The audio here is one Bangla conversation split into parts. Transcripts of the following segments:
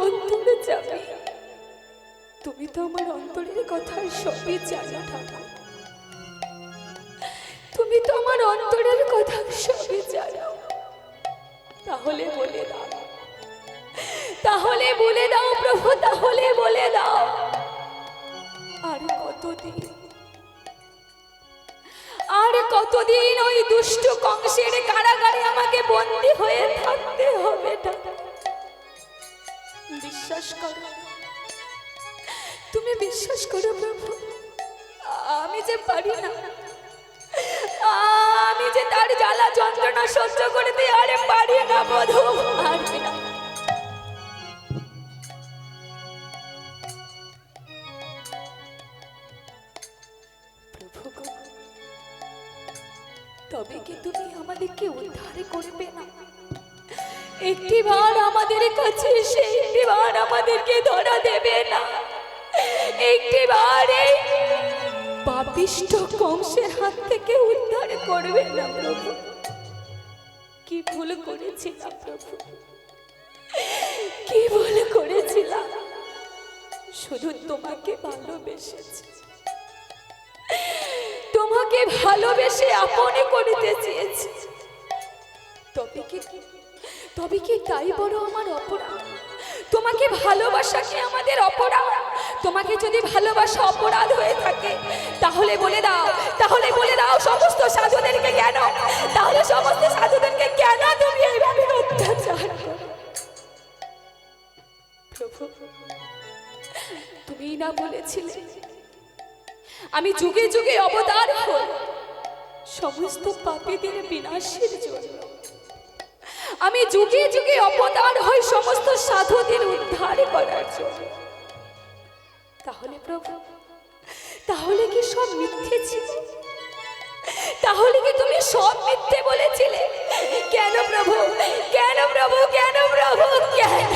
অন্তরে যাবে। তুমি তো আমার অন্তরের কথা সবই জানো ঠাকুর, তুমি তো আমার অন্তরের কথা সবই জানো। তাহলে বলে দাও, তাহলে বলে দাও প্রভু, তাহলে বলে দাও আর কতদিন, আর কতদিন ওই দুষ্ট কংসের কারাগারে আমাকে বন্দী হয়ে থাকতে হবে? বিশ্বাস করো, তুমি বিশ্বাস করো প্রভু, আমি যে পারি না, আমি যে তার জ্বালা যন্ত্রণা সহ্য করতে আর পারি না বধূ, পারি না। প্রভু, তবে কি তুমি আমাদেরকে উদ্ধার করবে না? একটিবার আমাদের কাছে এসে একটিবার আমাদেরকে ধরা দেবে না? একটিবার এই পাপিষ্ঠ কংসের হাত থেকে উদ্ধার করবে না প্রভু? কি ভুল করেছিলাম প্রভু, কি ভুল করেছিলাম? শুধু তোমাকে ভালোবেসেছি, তোমাকে ভালোবেসে আপনি করতে চেয়েছি। তবে কি তাই বড় আমার অপরাধ? তোমাকে ভালোবাসা কি আমাদের অপরাধ? তোমাকে যদি ভালোবাসা অপরাধ হয়ে থাকে তাহলে বলে দাও, তাহলে বলে দাও সমস্ত সাধুদেরকে কেন, তাহলে সমস্ত সাধুদেরকে কেন তুমি এইভাবে অত্যাচার করো? প্রভু, তুমি না বলেছিলে আমি যুগে যুগে অবতার হই সমস্ত পাপীদের বিনাশের জন্য, আমি যুগে যুগে অবতার হই সমস্ত সাধুদের উদ্ধার করার জন্য। তাহলে প্রভু, তাহলে কি সব মিথ্যে ছিল? তাহলে কি তুমি সব মিথ্যে বলেছিলে? কেন প্রভু, কেন প্রভু, কেন প্রভু, কেন?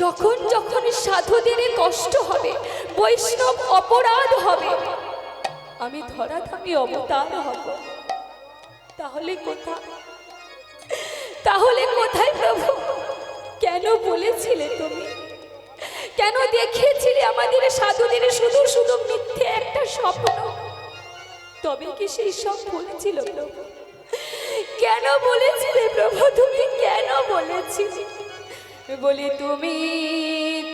যখন যখন সাধুদের কষ্ট হবে, বৈষ্ণব অপরাধ হবে, আমি ধরাধামে অবতার হব। তাহলে কোথায়, তাহলে কোথায় প্রভু? কেন বলেছিলে তুমি, কেন দেখিয়েছিলে আমাদের সাধুদের শুধু শুধু মিথ্যে একটা স্বপ্ন? তবে কি সেই সব বলেছিল প্রভু? কেন বলেছিলে প্রভু? তুমি কেন বলেছিলে? বলি তুমি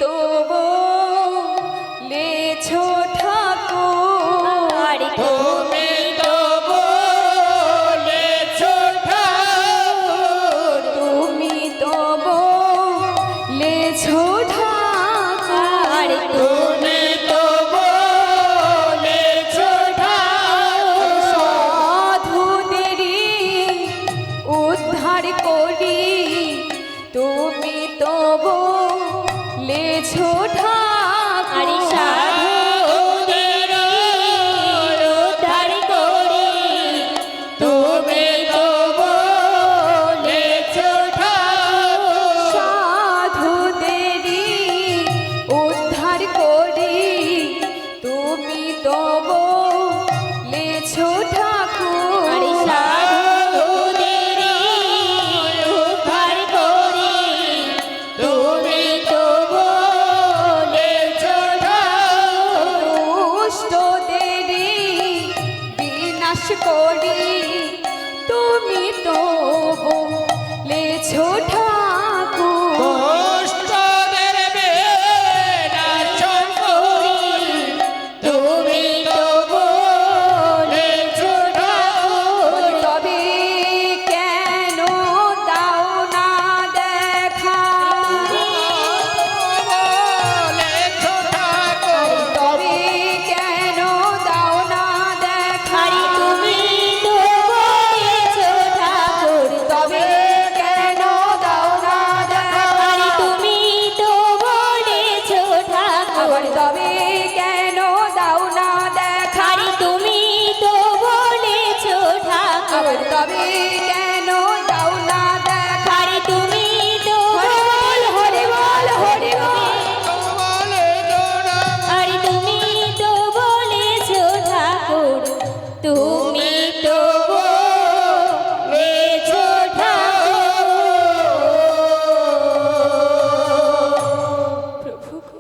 তো বলেছো ঠাকুর, তুমি তো বলেছো ঠাকুর, তুমি তো বলেছো ঠাকুর, তুমি তো বলেছো ঠাকুর, সাধুদেরই উদ্ধার করি, তুমি তো বলেছো ঠাকুর, সাধুদের উদ্ধার করি, তুমি তো বলেছো ঠাকুর, সাধুদেরই উদ্ধার করি, তুমি তো বলেছো ঠাকুর, সাধুদের উদ্ধার করি, তুমি তো বলেছো ঠাকুর, দুষ্টদেরই বিনাশ করি, তুমি তো বলেছো ঠাকুর, দুষ্টদের বিনাশ করি, তুমি তো বলেছো ঠাকুর, তবে কেন দাও না দেখা, বলেছো ঠাকুর, তবে কেন দাও না দেখা, তুমি তো বলেছো ঠাকুর, তবে কেন দাও না দেখা, তুমি তো বলেছো ঠাকুর, তবে কেন দাও না দেখা, তুমি তো বলেছো ঠাকুর, তবে কেন দাও না দেখা, তুমি তো হরি বল হরি বল, আরে তুমি তো বলেছো ঠাকুর, তুমি তো বলেছো ঠাকুর। প্রভু গো,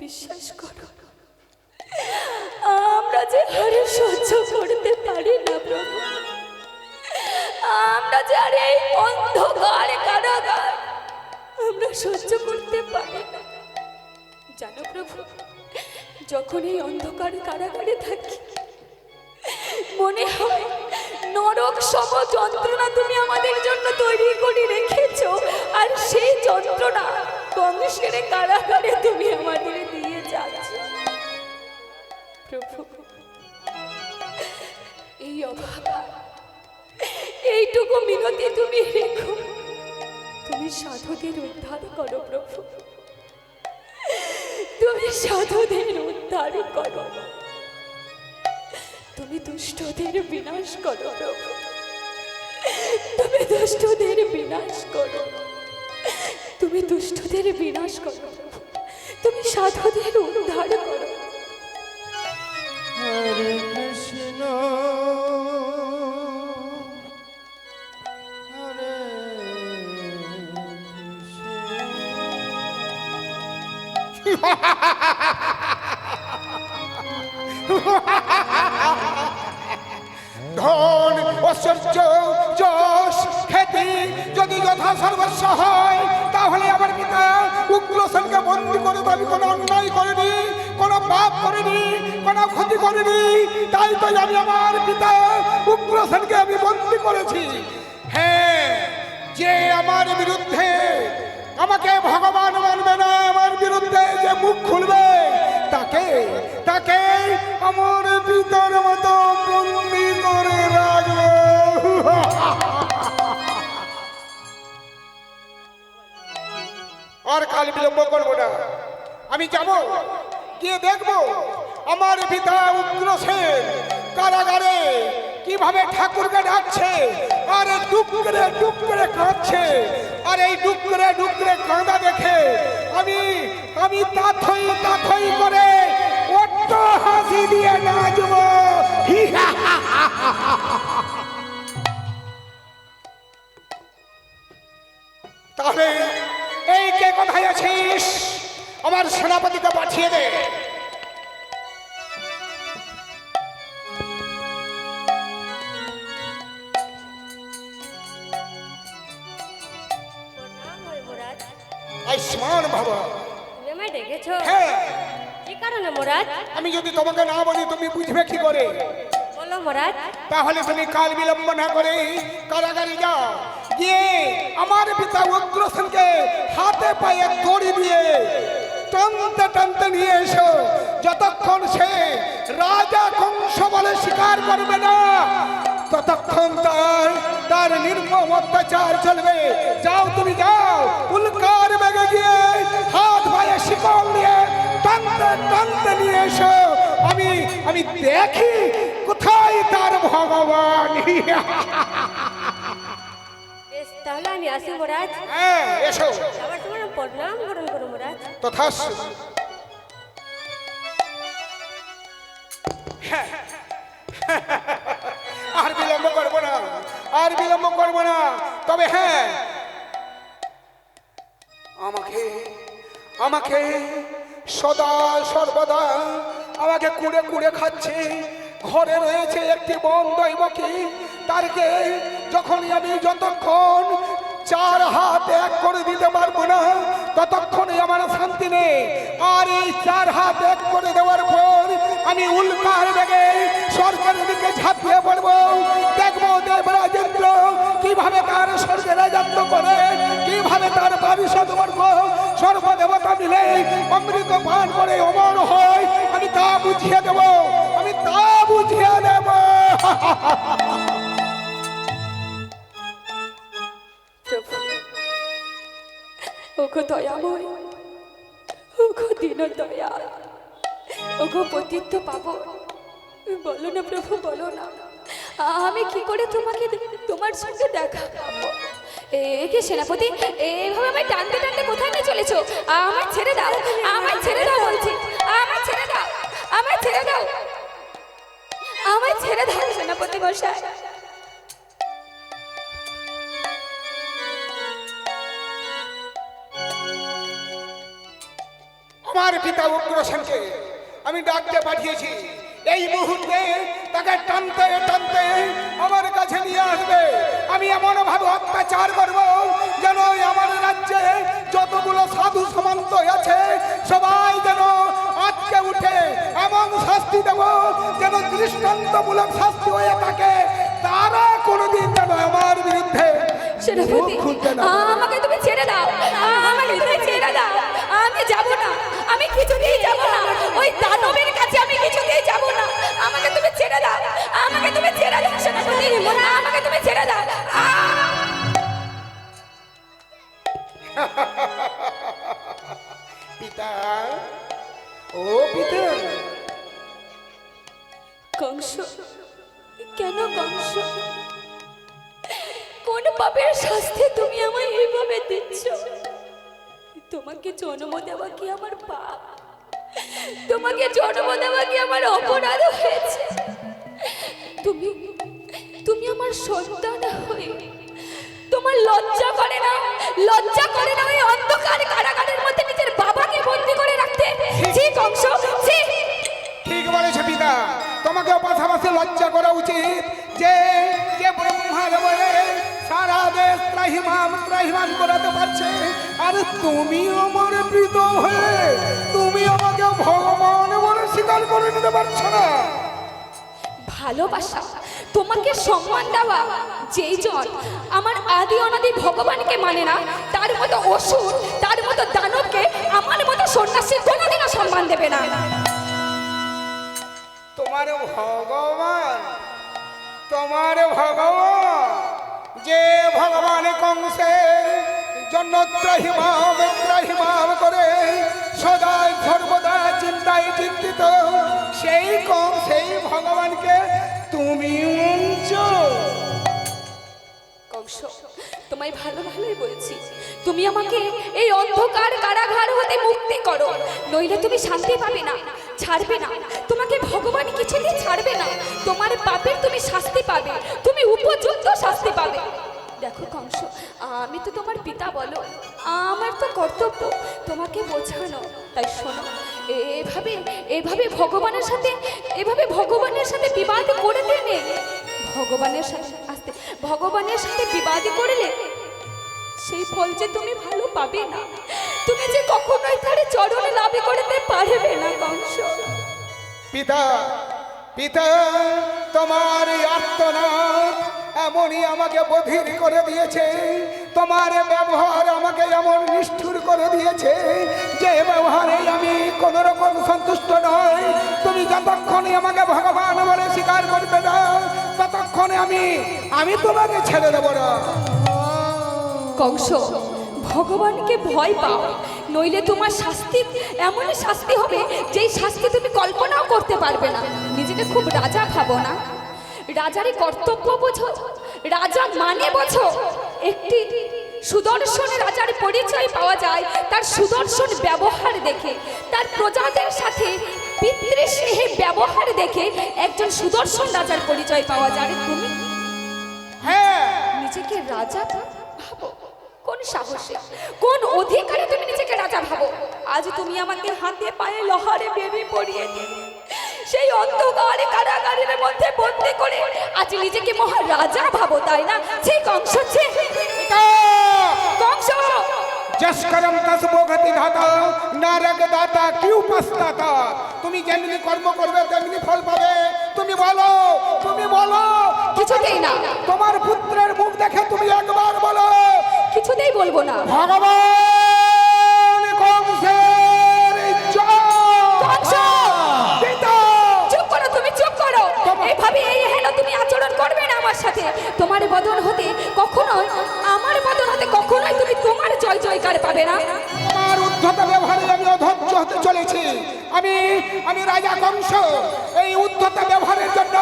বিশ্বাস করো, আমরা যে আর সহ্য করতে পারি না প্রভু, আমরা যে আর এই অন্ধকার কারাগার আমরা সহ্য করতে পারি না। জানো প্রভু, যখন এই অন্ধকার কারাগারে থাকি মনে হয় নরক সম যন্ত্রণা তুমি আমাদের জন্য তৈরি করে রেখেছো, আর সেই যন্ত্রণা কংসের কারাগারে তুমি আমাদের দিয়ে যাচ্ছ। প্রভু, এই অভাগা এইটুকু মিনতি তুমি রেখো, তুমি সাধুদের উদ্ধার করো প্রভু, তুমি সাধুদের উদ্ধার করো, তুমি দুষ্টদের বিনাশ করো প্রভু, তুমি দুষ্টদের বিনাশ করো, তুমি দুষ্টদের বিনাশ করো প্রভু, তুমি সাধুদের উদ্ধার করো। হরে কৃষ্ণ হরে ধন ঐশ্বর্য যশ খ্যাতি যদি যথা সর্বস্ব হয়, তাহলে আমার পিতা উগ্রসেনকে বন্দী করে আমি কোনো অন্যায় করিনি, কোনো পাপ করিনি, কোনো ক্ষতি করিনি, তাই তো আমি আমার পিতা উগ্রসেনকে আমি বন্দী করেছি। হ্যাঁ, যে আমার বিরুদ্ধে আমাকে ভগবান মানবে না, আমার বিরুদ্ধে যে মুখ খুলবে তাকে তাকে আমার পিতার মতো বন্দী করে রাখবে। আর কাল বিলম্ব করবো না, আমি যাব, গিয়ে দেখবো আমার পিতা উগ্রসেন কারাগারে কিভাবে ঠাকুরকে ডাকছে, আর ডুকরে ডুকরে কাঁদছে, আর এই ডুকরে ডুকরে কাঁদা দেখে আমি আমি তাথই তাথই করে অট্ট হাসি দিয়ে নাচবো। তাহলে এই কে কোথায় আছিস? আমার সেনাপতিকে পাঠিয়ে দে। মোরাদ, আয়ুষ্মান ভব। তুমি আমায় ডেকেছো? হ্যাঁ, কি কারণে মোরাদ? আমি যদি তোমাকে না বলি তুমি বুঝবে কি করে? বলো মোরাদ। তাহলে তুমি কাল বিলম্ব না করে কারাগারে যাও, গিয়ে আমার পিতা উগ্রসেনকে হাতে পায়ে দড়ি দিয়ে টানতে টানতে নিয়ে এসো। যতক্ষণ সে রাজা কংস বলে স্বীকার করবে না, ততক্ষণ তার নির্মম অত্যাচার চলবে। যাও, তুমি যাও, উল্কার বেগে গিয়ে হাত পায়ে শিকল দিয়ে টানতে টানতে নিয়ে এসো। আমি দেখি কোথায় তার ভগবান। বেশ, তাহলে আমি আসি মোরাদ। হ্যাঁ, এসো। আবার তোমার প্রণাম গ্রহণ করো মোরাদ। তথাস্তু। হ্যাঁ, আর বিলম্ব করবো না, আর বিলম্ব করবো না। তবে হ্যাঁ, আমাকে সদা সর্বদা আমাকে কুড়ে কুড়ে খাচ্ছে। ঘরে রয়েছে একটি বন দৈবকী, তারকে যখনই আমি যতক্ষণ 4 হাত এক করে দিতে পারবো না, ততক্ষণই আমার শান্তি নেই। আর এই 4 হাত এক করে দেওয়ার পর আমি উল্কার বেগে স্বর্গের দিকে ঝাঁপিয়ে পড়বো। দেখবো দেবরাজেন্দ্র কিভাবে তার স্বর্গে রাজত্ব করে, কিভাবে তার পারিষদবর্গ সর্বদেবতা মিলে অমৃত পান করে অমর হয়। আমি তা বুঝিয়ে দেব, আমি তা বুঝিয়ে দেব। প্রভু, ওগো দয়াময়, ওগো দীন দয়াল, ওগো পতিত্ব পাবো, বলো না প্রভু, বলো না, আমি কি করে তোমার সঙ্গে দেখা পাবো? কি সেনাপতি, এইভাবে আমায় টানতে টানতে কোথায় নিয়ে চলেছো? আমায় ছেড়ে দাও, আমায় ছেড়ে দাও বলছি, আমায় ছেড়ে দাও, আমায় ছেড়ে দাও, আমায় ছেড়ে দাও সেনাপতি মশাই। আমার পিতা উগ্রসেনকে আমি ডাকতে পাঠিয়েছি। এই মুহূর্তে তাকে টানতে টানতে আমার কাছে নিয়ে আসবে। আমি এমন ভাবে অত্যাচার করব যেন আমার রাজ্যে যতগুলো সাধু সামন্ত আছে সবাই যেন আটকে উঠে। এমন শাস্তি দেব যেন দৃষ্টান্তমূলক শাস্তি হয়ে থাকে। তারা কোনোদিন যেন আমার বিরুদ্ধে সেনাপতি, আমাকে তুমি ছেড়ে দাও, আমাকে তুমি ছেড়ে দাও। আমি যাব না, আমি কিছুতেই যাব না, ওই দানবের কাছে আমি কিছুতেই যাব না। আমাকে তুমি ছেড়ে দাও, আমাকে তুমি ছেড়ে দাও সেনাপতি, আমাকে তুমি ছেড়ে দাও। পিতা, ও পিতা। কংস, কেন কংস? কোন পাপের শাস্তি তুমি আমায় এইভাবে দিচ্ছ? তোমাকে জন্ম দেওয়া কি আমার পাপ? তোমাকে জন্ম দেওয়া কি আমার অপরাধ হয়েছে? তুমি আমার সন্তান হয়ে তোমার লজ্জা করে না? লজ্জা করে না ওই অন্ধকার কারাগারের মধ্যে নিজের বাবাকে বন্দী করে রাখতে? ছি কংস, ছি! ঠিক বলেছে পিতা, তোমাকেও পাশাপাশি লজ্জা করা উচিত। যে ব্রহ্মার বলে সারা দেশ ত্রাহিমাম করাতে পারছে, আর তুমি আমার প্রীত হয়ে তুমি আমাকে ভগবান বলে স্বীকার করে নিতে পারছো না। ভালোবাসা, তোমাকে সম্মান দেওয়া, যেই জন আমার আদি অনাদি ভগবানকে মানে না, তার মতো অসুর, তার মতো দানবকে আমার মতো সন্ন্যাসী কোনোদিনও সম্মান দেবে না। তোমার ভগবান যে ভগবান কংসের জন্য ত্রাহিমাম করে সদাই সর্বদা চিন্তায় চিন্তিত, সেই ভগবানকে তুমি কংস, তোমায় ভালোই বলছি, তুমি আমাকে এই অন্ধকার কারাগার হতে মুক্তি করো, নইলে তুমি শান্তি পাবে না, ছাড়বে না। তোমাকে ভগবান কিছুতেই ছাড়বে না। তোমার পাপের তুমি শাস্তি পাবে, তুমি উপযুক্ত শাস্তি পাবে। দেখো কংস, আমি তো তোমার পিতা বলো, আমার তো কর্তব্য তোমাকে বোঝানো। তাই শোনো, এভাবে এভাবে ভগবানের সাথে বিবাদ করে দেনে। ভগবানের সাথে বিবাদ করলে সেই ফল যে তুমি ভালো পাবে না, তুমি যে কখনোই তার চরণ লাভ করতে পারবে না কংস। পিতা, পিতা, তোমার এই আর্তনাদ এমনই আমাকে বধির করে দিয়েছে, তোমার ব্যবহার আমাকে এমন নিষ্ঠুর করে দিয়েছে যে ব্যবহারে আমি কোন রকম সন্তুষ্ট নই। তুমি যতক্ষণে আমাকে ভগবান বলে স্বীকার করবে না, ততক্ষণে আমি তোমাকে ছেড়ে দেবো না। কংস, ভগবানকে ভয় পাও, নইলে তোমার শাস্তি এমনই শাস্তি হবে যেই শাস্তি তুমি কল্পনাও করতে পারবে না। নিজেকে খুব রাজা ভাবো না, রাজারই কর্তব্য বোঝো, রাজা মানে বোঝো। একটি সুদর্শন রাজার পরিচয় পাওয়া যায় তার সুদর্শন ব্যবহার দেখে, তার প্রজাদের সাথে পিতৃস্নেহে ব্যবহার দেখে একজন সুদর্শন রাজার পরিচয় পাওয়া যায়। তুমি হ্যাঁ, নিজেকে রাজা ভাবো? কোন সাহসে, কোন অধিকারে তুমি নিজেকে রাজা ভাবো? আজ তুমি আমাকে হাতে পায়ে লোহারে বেবি পরিয়ে দিলে, সেই অন্ধকারে কারাগারের মধ্যে বন্দি করে আজ নিজেকে মহারাজা ভাবো, তাই না? সেই কংস, কংস যশ করম তস ভোগতি ধাতা, নরক দাতা কিউ পস্তাতা। তুমি যেমনি কর্ম করবে তেমনি ফল পাবে। তুমি বলো, তুমি বলো, কিছুতেই না। তোমার পুত্রের মুখ দেখে তুমি একবার বলো। কিছুতেই বলবো না। ভগবান কংসের কংস! পিতা! চুপ করো, তুমি চুপ করো। এইভাবে হেন তুমি আচরণ করবে না আমার সাথে। তোমার বদন হতে কখনোই, আমার বদন হতে কখনোই তুমি তোমার জয় জয়কার পাবে না। আমার উদ্ধত ব্যবহারে আমি অধৈর্য হতে চলেছি। আমি রাজা কংস, এই উদ্ধত ব্যবহারের জন্য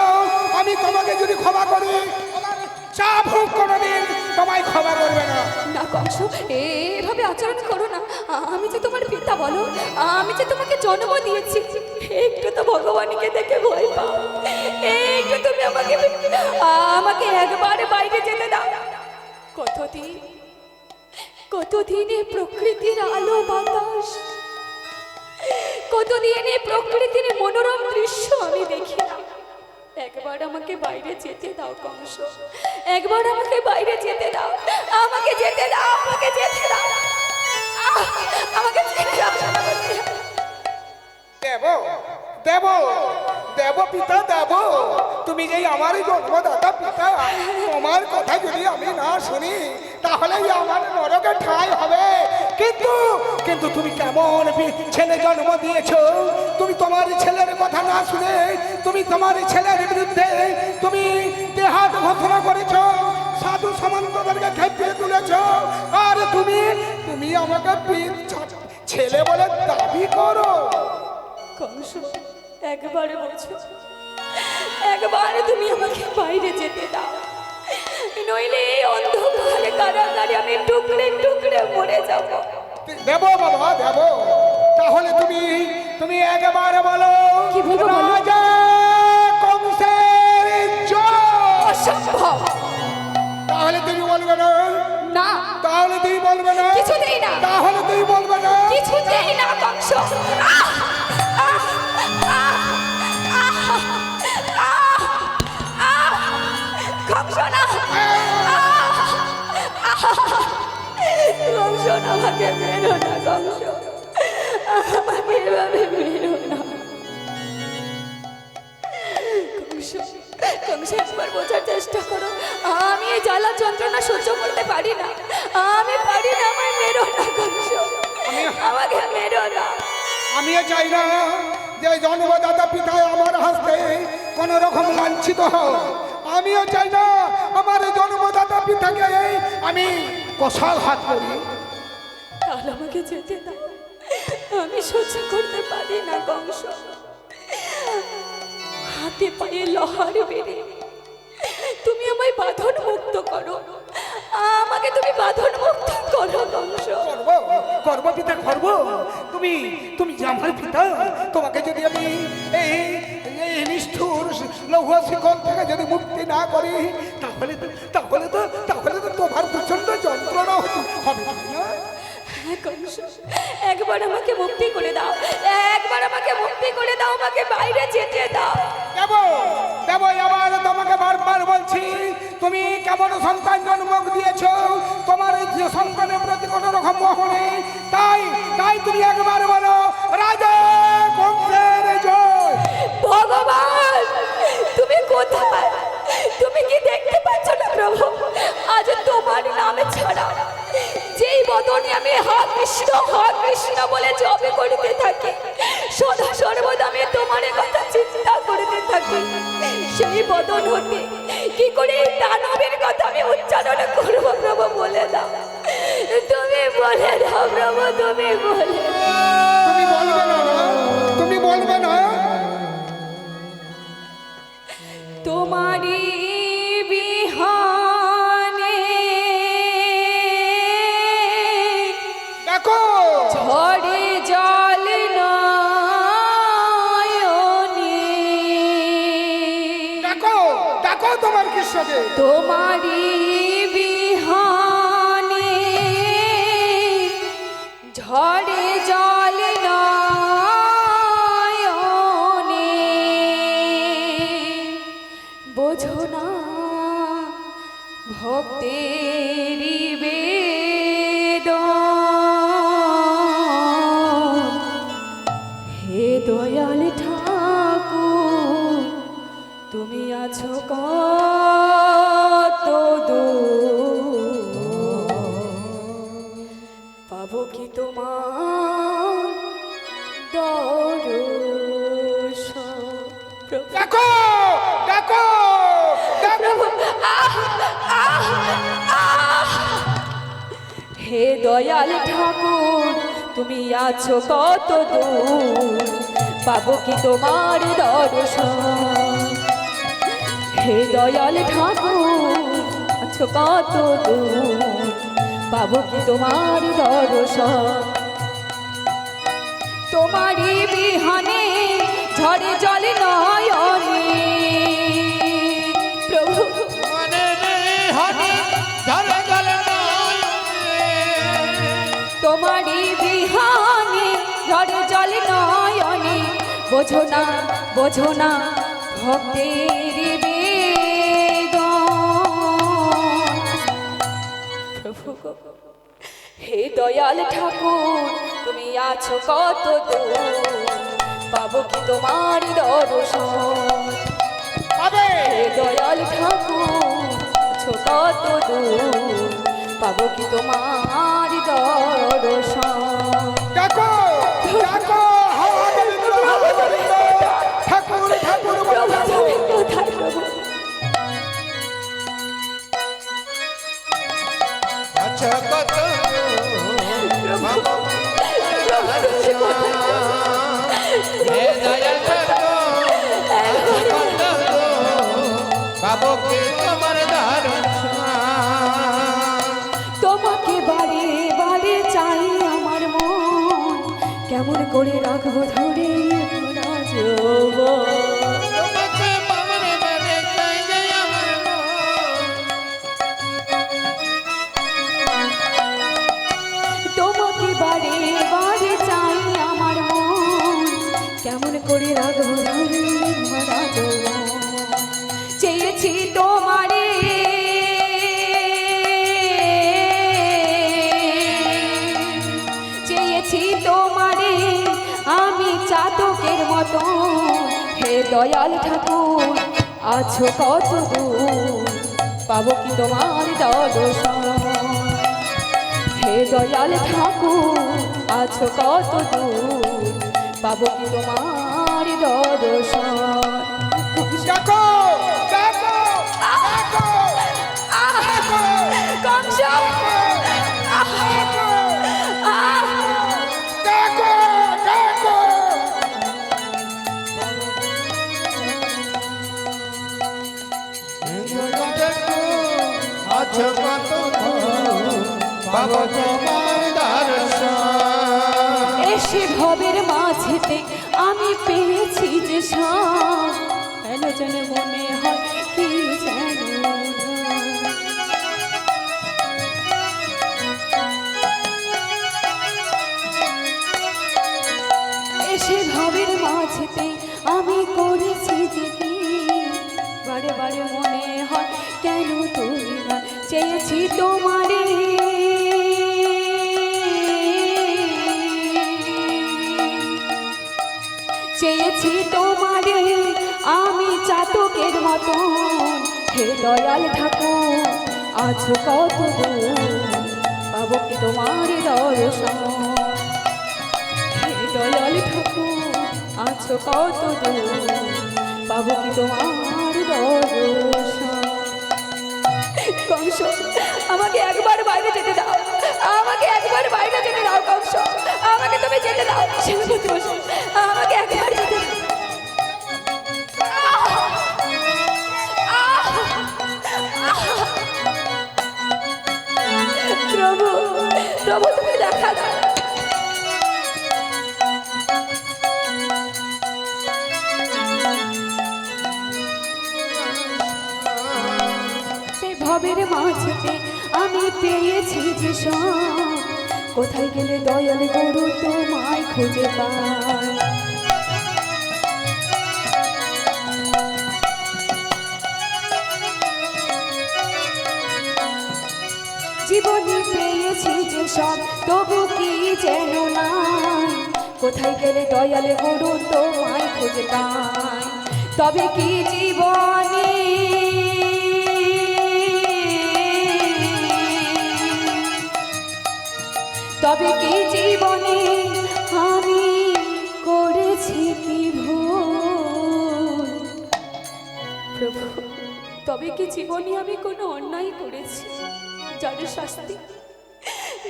আমি তোমাকে যদি ক্ষমা করি, আমার চাবুক কোনোদিন তোমায় ক্ষমা করবে না। না কংস, এভাবে আচরণ করো না। আমি যে তোমার পিতা বলো, আমি যে তোমাকে জন্ম দিয়েছি। একটু তো ভগবানকে দেখে ভয় পাও, একটু তুমি আমাকে একবার বাইরে যেতে দাও। কতদিনে প্রকৃতির আলো বাতাস, কতদিনে প্রকৃতির মনোরম দৃশ্য আমি দেখি না। একবার আমাকে বাইরে যেতে দাও কংস, একবার আমাকে বাইরে যেতে দাও, আমাকে যেতে দাও, আমাকে যেতে দাও, আমাকে যেতে দাও। দেব, দেব, দেব পিতা, দেব। তুমি যে আমার জন্মদাতা পিতা, তোমার কথা যদি আমি না শুনি তাহলে আমার নরকে ঠাঁই হবে। কিন্তু তুমি কেমন ছেলে জন্ম দিয়েছো? তুমি তোমার ছেলের কথা না শুনে তুমি তোমার ছেলের বিরুদ্ধে তুমি দেহাত ঘোষণা করেছো, সাধু সামন্তদেরকে খেপিয়ে তুলেছো, আর তুমি আমাকে ছেলে বলে দাবি করো। কংস, একবার বলছো, একবার তুমি আমাকে বাইরে যেতে দাও, নইলে এই অন্ধকারে কারাগারে আমি টুকরে টুকরে মরে যাব। দেব বাবা, দেব। তাহলে তুমি একবার বলো, কি বলবো বলো? রাজা কংসের জয়। অসম্ভব। তাহলে তুমি বলবে না? না। তাহলে তুমি বলবে না? কিছুতেই না। তাহলে তুমি বলবে না? কিছুতেই না কংস। কংস না, কংস না, আমাকে মেরো না কংস, আমাকে এভাবে মেরো না কংস। কংস, একবার বোঝার চেষ্টা করো, আমি এই জ্বালা যন্ত্রণা সহ্য করতে পারি না, আমি পারি না, আমায় মেরো না কংস, আমাকে মেরো না। আমিও চাই না যে জন্মদাতা পিতা আমার হাসতে কোন রকম লাঞ্ছিত হোক। আমিও চাই না আমার জন্মদাতা পিতাকে আমি কষাঘাত করি। তাহলে আমাকে যেতে দাও, আমি সহ্য করতে পারি না কংস। হাতে পায়ে লোহার বেড়ে তুমি আমায় বাঁধন মুক্ত করো, আমাকে তুমি বাঁধন মুক্ত করো কংস। করব পিতা, করব। তুমি যে আমার পিতা, তোমাকে যদি আমি এই নিষ্ঠুর লৌহ শিকল থেকে যদি মুক্তি না করি তাহলে তো তোমার প্রচন্ড যন্ত্রণা হবে তাই না? হ্যাঁ, কংস, একবার আমাকে মুক্তি করে দাও, একবার আমাকে মুক্তি করে দাও, আমাকে বাইরে যেতে দাও। দেবো দেবো, এবার তোমাকে বারবার বলছি, তুমি কেমন সন্তান জন্ম দিয়েছ, তোমার এই যে সন্তানের প্রতি কোনো রকম মোহ নেই, তাই তাই তুমি একবার বলো রাজা কংসের জয়। ভগবান, তুমি কোথায়? তুমি কি দেখতে পাচ্ছ না প্রভু? আজ তোমার নামে ছাড়া যেই বদনে আমি হা কৃষ্ণ বলে জপে করিতে থাকি, সদা সর্বদা আমি তোমার কথা চিন্তা করিতে থাকি, সেই বদন হতে কি করে এই দানবের কথা আমি উচ্চারণ করব? প্রভু বলে দাও, তুমি বলে দাও প্রভু, তুমি বলে দাও। তুমি বলবে না, তুমি বলবে না। তোমারি বিহানে দেখো ঝড়ে জল নয়নে, দেখো দেখো তোমার কৃষ্ণকে। তোমারি বিহানে ঝড়ে জল নয়নে, বোঝো না ভক্তেরি বেদন, হে দয়াল ঠাকুর তুমি আছো কত দূর, পাবো কি তোমার দর্শন? দেখো দেখো দেখো। হে দয়াল ঠাকুর তুমি আছো কত দূর, পাবো কি তোমার দর্শন? হে দয়াল ঠাকুর আছো কত দূর, পাবো কি তোমার দর্শন? তোমারই বিহানে ঝড়ে জলে নয়নে, প্রভু তোমারই বিহানে ঝড়ে জলে নয়নে, বোঝো না বোঝো না ভক্তের বেদন। প্রভু গো, হে দয়াল ঠাকুর তুমি আছো কত দূর, পাবো কি তোমার দর্শন? পাবে। হে দয়াল ঠাকুর আছো কত দূর, পাবো কি তোমার দর্শন? দেখো দেখো হাওয়া গোবিন্দ, হাওয়া গোবিন্দ, ঠাকুর ঠাকুর বলে প্রভু দেখো। তুমি কোথায় প্রভু? আচ্ছা কত প্রভু তুমি কোথায়? হে দয়াল বাবু কে তোমার তোমাকে বারে বারে চাই আমার মন, কেমন করে রাখবো ধরে তোমাকে পাওয়ার মানে চাই যে আমার তোমাকে বারে বারে চাই আমার মন, কেমন করে রাখবো ধরে ভরা যৌবন। চেয়েছি তোমারে চেয়েছি তোমারে আমি চাতকের মতো, হে দয়াল ঠাকুর আছো কত দূর, পাবো কি তোমার দর্শন? হে দয়াল ঠাকুর আছো কত দূর, পাবো কি তোমার দর্শন? দেখো দেখো দেখো কংস! দেখো দেখো। আচ্ছা কত বাবু তোমার দর্শন। এসে ভবের মাঝেতে আমি পেয়েছি যে সাপ, কেন যেন মনে হয় কি যেন না। একবার মনে হয় কেন তুমি না চেয়েছি তোমারে চেয়েছি তোমারে আমি চাতকের মতন হে দয়াল ঠাকুর আছো কত দূর পাবো কি তোমার দর্শন হে দয়াল ঠাকুর আছো কত দূর পাবো কি তোমার দর্শন কংস আমাকে একবার বাইরে যেতে দাও আমাকে একবার বাইরে যেতে দাও কংস আমাকে তুমি যেতে দাও সেনাপতি মশাই আমাকে একবার যেতে দাও প্রভু প্রভু তুমি দেখা দাও সেই ভবের মাঝে আমি পেয়েছি যে সব কোথায় গেলে দয়াল গরু তোমায় খুঁজে পায় জীবনে পেয়েছি যে সব তবু কি যেন নাই কোথায় গেলে দয়াল গরু তোমায় খুঁজে পায় তবে কি জীবনে তবে কি জীবনে আমি করেছি কি ভুল প্রভু তবে কি জীবনে আমি কোনো অন্যায় করেছি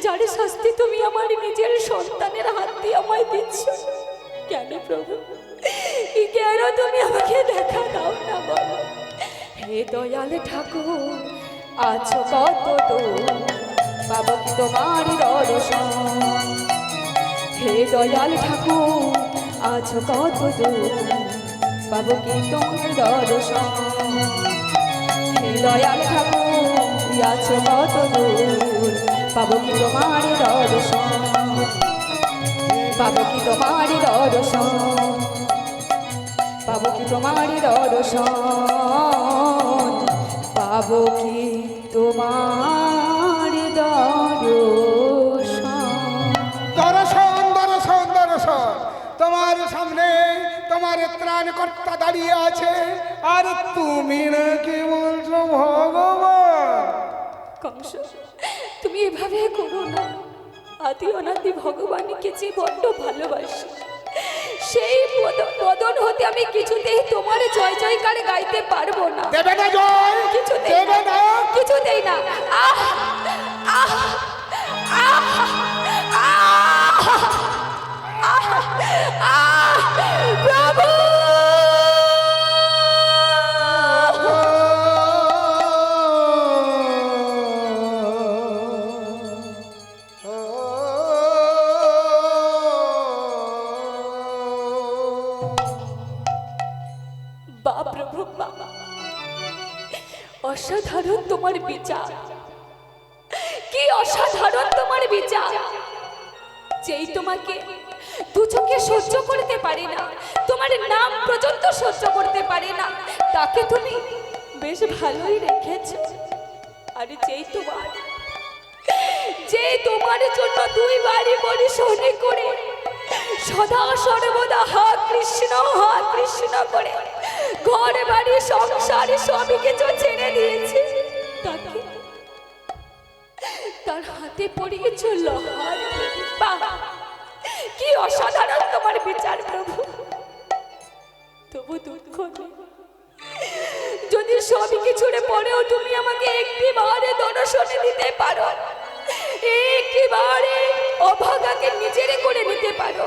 যার শাস্তি তুমি আমার নিজের সন্তানের হাত দিয়ে আমায় দিচ্ছ কেন প্রভু কেন তুমি আমাকে দেখা দাও না বলো হে দয়াল ঠাকুর আছো কত দূর পাবো কি তোমার দর্শন হে দয়াল ঠাকুর আছো কত দূর পাবো কি তোমার দর্শন হে দয়াল ঠাকুর আছো কত দূর পাবো কি তোমার দর্শন পাবো কি তোমার দর্শন পাবো কি তোমার দর্শন পাবো কি তোমার দর্শন দর্শন দর্শন তোমার সামনে তোমার ত্রাণকর্তা দাঁড়িয়ে আছে আর তুমি নাকি বলছো ভগবান কংস তুমি এভাবে করো না আদি অনাদি ভগবানকে যে বড্ড ভালোবাসি সেই বদন হতে আমি কিছুতেই তোমার জয় জয়কার গাইতে পারবো না দেবে না জয় কিছুতেই দেবে না কিছুতেই না আহ আহ আহ আহ আহ প্রভু প্রভু বাবা অসাধারণ তোমার বিচার কি অসাধারণ তোমার বিচার যেই তোমাকে দু চোখে সহ্য করতে পারি না তোমার নাম পর্যন্ত সহ্য করতে পারি না তাকে তুমি বেশ ভালোই রেখেছো আর যেই তোমার জন্য দুইবারই বলি শনি করে সদা সর্বদা হা কৃষ্ণ করে ঘর বাড়ি সংসারে সবই কিছু ছেড়ে দিয়েছে তাকে তার হাতে পড়িয়েছ লোহার পা কি অসাধারণ তোমার বিচার প্রভু তবু দুঃখ নেই যদি সবই কিছুর পরেও তুমি আমাকে একটি বারে দর্শনে দিতে পারো একটি বারে অভাগাকে নিজের করে নিতে পারো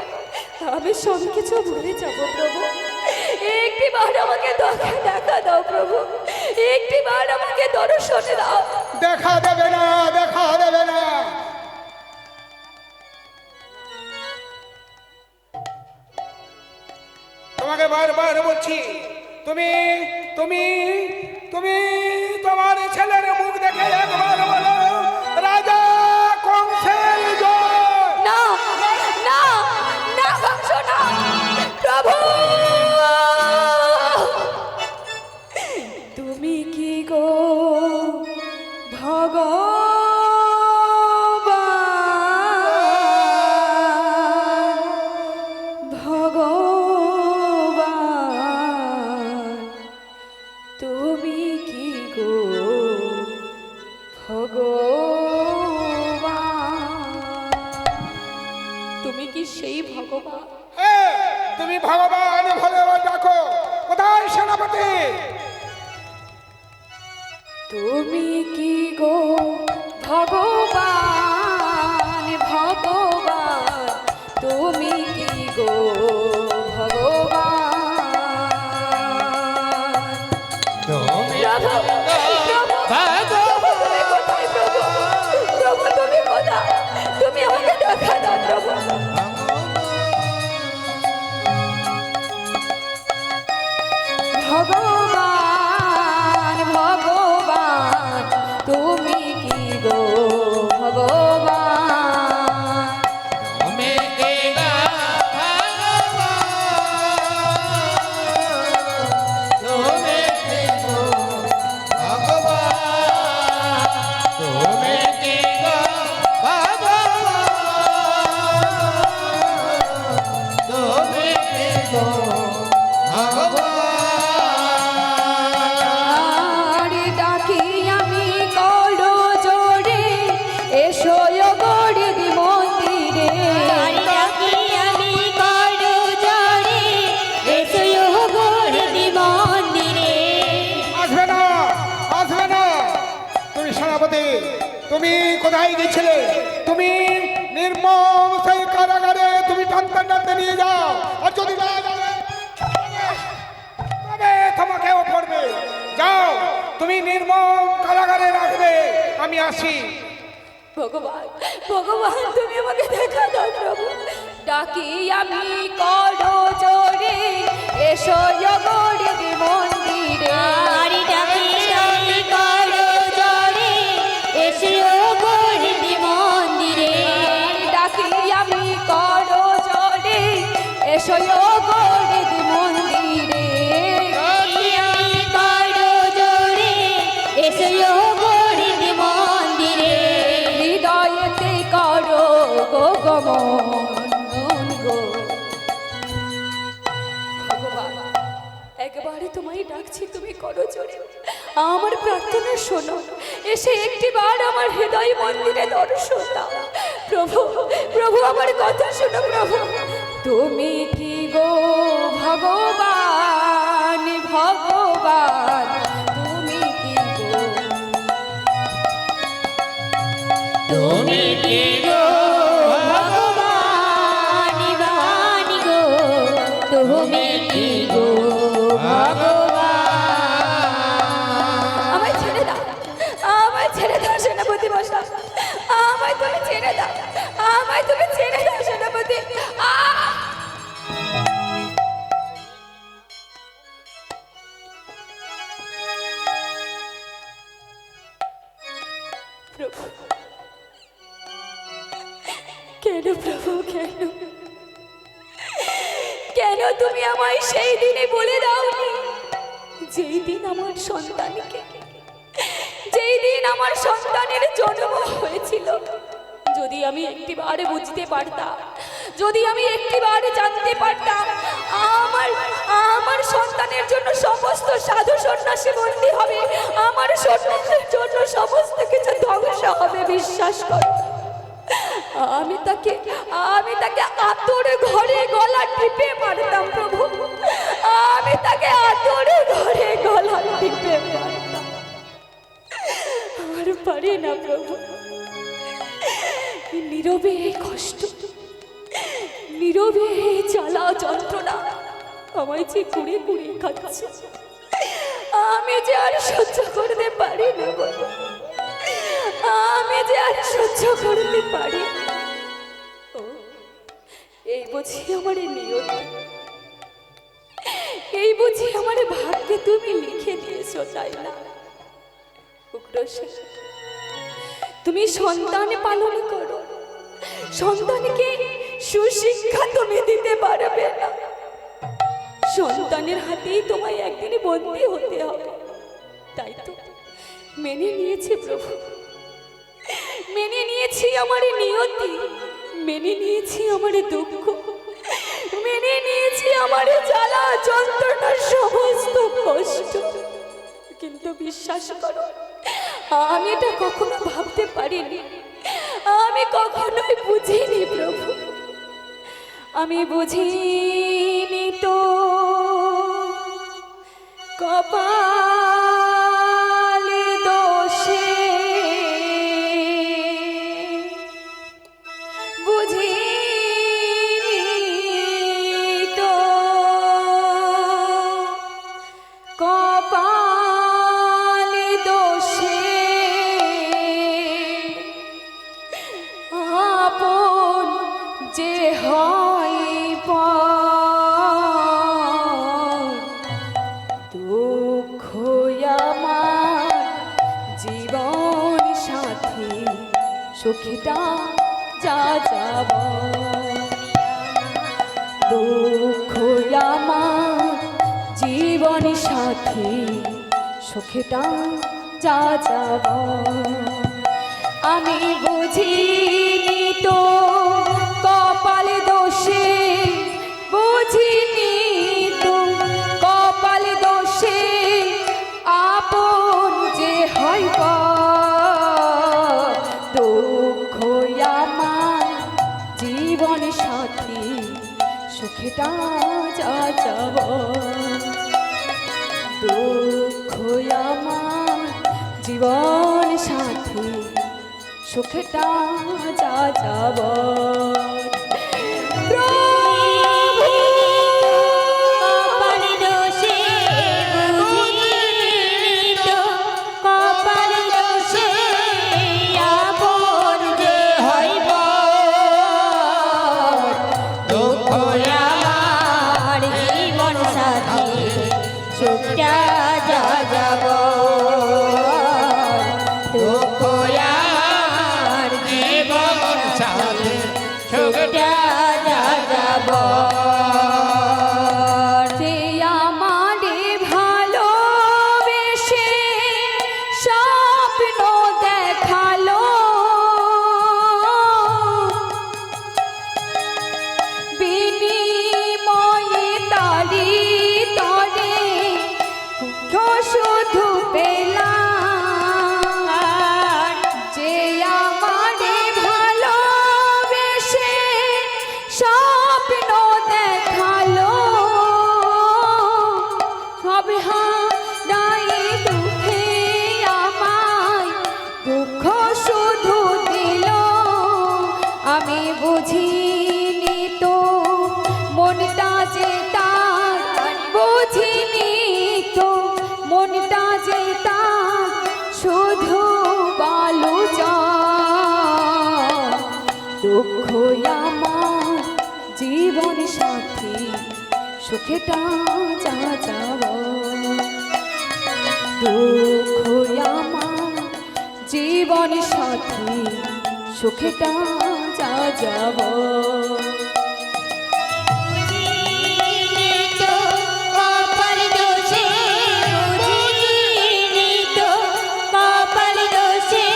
আমি সব কিছু ভুলে যাব প্রভু একটি বার আমাকে দেখা দাও প্রভু একটি বার আমাকে দর্শনে দাও দেখা দেবে না দেখা দেবে না তোমাকে বারবার বলছি তুমি তুমি তুমি তোমার ছেলের মুখ দেখে একবার বলো রাজা কংসের জয় না না না কংস না প্রভু তুমি তুমি কি সেই ভগবান? তুমি ভগবান বলে এবার ডাকো। কোথায় সেনাপতি? তুমি কি গো ভগবান, ভগবান তুমি কি গো ভগবান? প্রভু, প্রভু, তুমি কোথায় প্রভু? প্রভু তুমি কোথায়? তুমি আমাকে দেখা দাও প্রভু। ভগবান, ভগবান তুমি কি গো ভগবান? তুমি কি গো ভগবান? তুমি কি গো ভগবান? তুমি কি গো ভগবান? তুমি কি গো ভগবান? আরে ডাকি আমি করো জোরে, এসো গড়ি মন্দিরে। ডাকি আমি করো জোরে, এসো গড়ি মন্দিরে। আসবে না, আসবে না। তুমি সেনাপতি, তুমি কোথায় গেছিলে? তুমি নির্মম সেই কারাগারে তুমি টানতে টানতে নিয়ে যাও। আর যদি না যাবে তবে তোমাকেও পড়বে। যাও, তুমি নির্মম কারাগারে রাখবে, আমি আসি। ভগবান, ভগবান তুমি আমাকে দেখা দাও প্রভু। ডাকি আমি করো জোরে, এসো গড়ি মন্দিরে। আরে ডাকি আমি করো জোরে, এসো গড়ি মন্দিরে। ডাকি আমি করো জোরে, এসো গড়ি মন্দিরে। ডাকি আমি করো জোরে, এসো গড়ি মন্দিরে। হৃদয়েতে করো গো গমন গো। ভগবান, একবারে তোমায় ডাকছি, তুমি করো জোরে। আমার প্রার্থনা শোনো, এসে একটিবার আমার হৃদয় মন্দিরে দর্শন দাও। প্রভু, প্রভু আমার কথা শোনো প্রভু। তুমি কি গো ভগবান, ভগবান তুমি কি গো? তুমি কি গো ভগবান, ভগবান গো, তুমি কি গো ভগবান? আমায় ছেড়ে দাও, আমায় ছেড়ে দাও সেনাপতি মশাই, আমায় তুমি ছেড়ে দাও, আমায় তুমি ছেড়ে দাও সেনাপতি। প্রভু, কেন প্রভু, কেন কেন তুমি আমায় সেই দিনে বলে দাওনি, যেই দিন আমার সন্তানকে, যেই দিন আমার সন্তানের জন্ম হয়েছিল, যদি আমি একটিবার বুঝতে পারতাম, যদি আমি একটিবার জানতে পারতাম আমার আমার সন্তানের জন্য সমস্ত সাধু সন্ন্যাসী বন্দী হবে, আমার সন্তানের জন্য সমস্ত কিছু ধ্বংস হবে, বিশ্বাস করো আমি তাকে আতরে ঘরে গলা টিপে মারতাম প্রভু, আমি তাকে আতরে ঘরে গলা টিপে মারতাম। আর পারি না প্রভু, নীরবে এই কষ্ট, নীরবে এই জ্বালা যন্ত্রণা আমায় যে কুড়ে কুড়ে খাচ্ছে, আমি যে আর সহ্য করতে পারি না প্রভু, আমি যে আর সহ্য করতে পারি না। ও, এই বুঝি আমার নিয়তি, এই বুঝি আমার ভাগ্যে তুমি লিখে দিয়েছো, তাই না? উগ্রসেন, তুমি সন্তান পালন করো, সন্তানকে সুশিক্ষা তুমি দিতে পারবে না, সন্তানের হাতেই তোমায় একদিন বন্দী হতে হবে, তাই তো মেনে নিয়েছি প্রভু, মেনে নিয়েছি আমার নিয়তি, মেনে নিয়েছি আমার দুঃখ, মেনে নিয়েছি আমার জ্বালা যন্ত্রণার সমস্ত কষ্ট, কিন্তু বিশ্বাস করো আমি এটা কখনো কখনো ভাবতে পারিনি, আমি কখনোই বুঝিনি প্রভু, আমি বুঝিনি তো কপাল দোষে, বুঝিনি তো কপাল দোষে, আপন যে হয় পর, দুঃখ আমার জীবন সাথী সুখীটা যা যাব, দুঃখ আমার জীবন সাথী সুখীটা যা যাব, আমি বুঝিনি তো কপাল দোষে, বুঝিনি তো কপাল দোষে, আপন যে হয় পর, দুঃখ আমার জীবন সাথী সুখটা যা যাব, দুঃখ আমার জীবন সাথী সুখটা যা যাব, প্রভু কপাল দোষে বুঝিনি তো কপাল দোষে, আপন যে হয় পর, দুঃখ আমার জীবন সাথী সুখটা যা যাব, দুঃখ আমার জীবন সাথী সুখটা যা যাব, যে আমারে ভালোবেসে স্বপ্ন দেখালো, বিনিময়ে তারি তরে শুধু পেলাম, যে আমারে ভালোবেসে স্বপ্ন দেখালো, সব হারাই দুঃখে আমায় দুঃখ শুধু দিল, আমি বুঝিনি তো মনটা যে তার, বুঝিনি তো মনটা যে তার শুধু বালু যায়, দুঃখ আমার জীবন সাথী সুখটা যা যাব, দুঃখ আমার জীবন সাথী সুখটা যা যাব, বুঝিনি তো কপাল দোষে, বুঝিনি তো কপাল দোষে,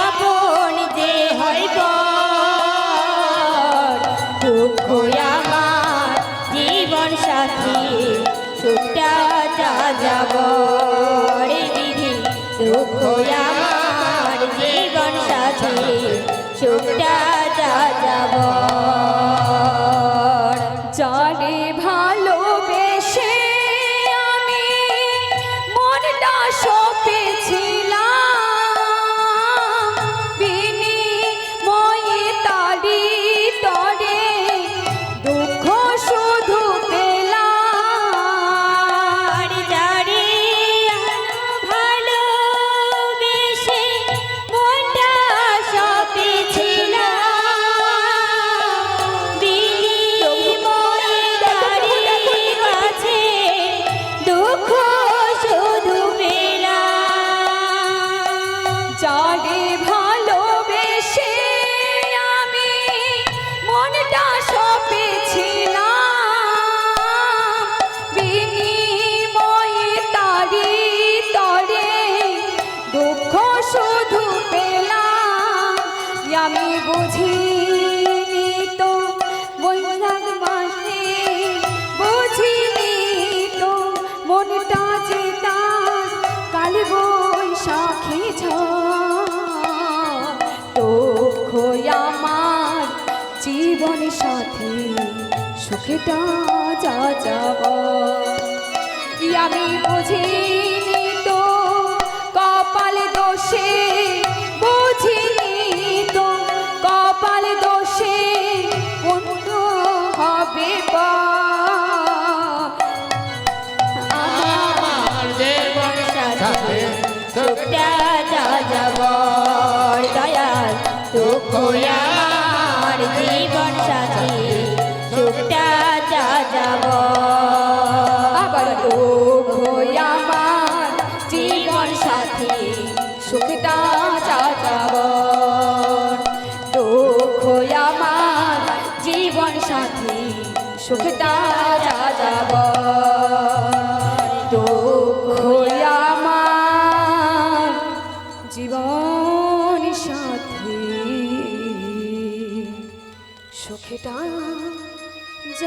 আপন যে হয় পর, দুঃখ আমার জীবন সাথী সুখটা যা যাব, রে বিধি দুঃখ আমার জীবন সাথী সুখটা যা যাব, যারে ভালোবেসে আমি মনটা সপেছিলাম, বিনিময়ে তারি তরে দুঃখ শুধু পেলাম, আর যারে ভালোবেসে মনটা সপেছিলাম, বিনিময়ে তারি কাছে দুঃখ শুধু পেলাম, যারে ভালোবেসে আমি মনটা সপেছিলাম, বিনিময়ে তারি তরে দুঃখ শুধু পেলাম, আমি বুঝিনি তো বৈশাখ মাসে, বুঝিনি তো মনটা যে তার কাল বৈশাখী ঝড়, জীবন সাথী সুখেটা যা যাব আমি বুঝিনি তো কপাল দোষে বুঝিনি তো কপাল দোষে অন্য হবে বা আমার জীবন সাথী সুখটা যা যাব দয়াল দুঃখ আমার জীবন সাথী সুখটা যা যাব আবার দুঃখ আমার জীবন সাথী সুখটা যা যাব দুঃখ আমার জীবন সাথী সুখটা যা যাব দুঃখ আমার জীবন সাথী সুখটা